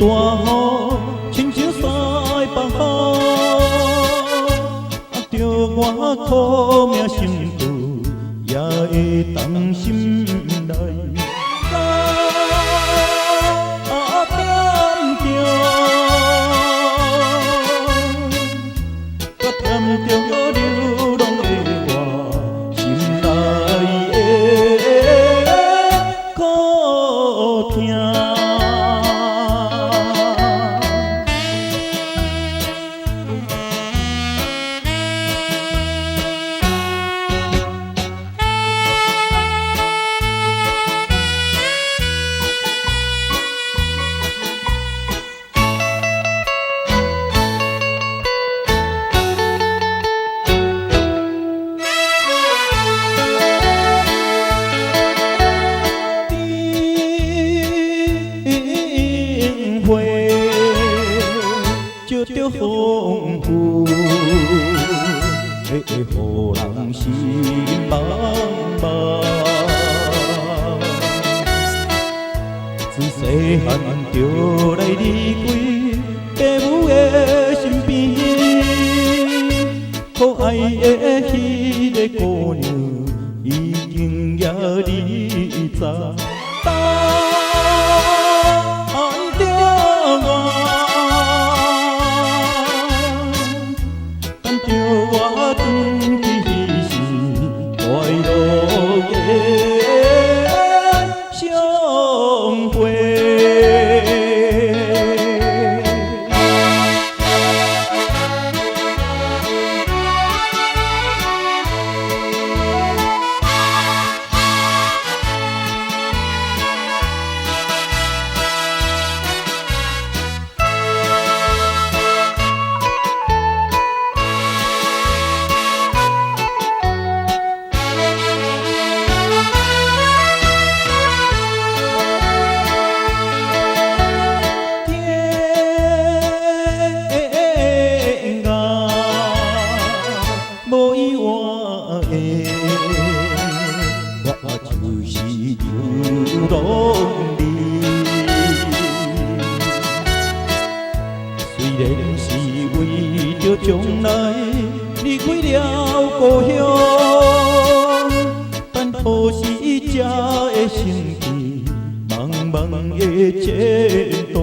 大雨，亲像西北风，着我苦命心事，也会当心内。点着流浪的我，心内的苦痛。照着风雨，会予人心茫茫。自细汉就来离开父母的身边，可爱的迄个姑娘已经也离早。无意外的，我就是流浪你。虽然是为着将来离开了故乡，但可是才会想起茫茫的前途。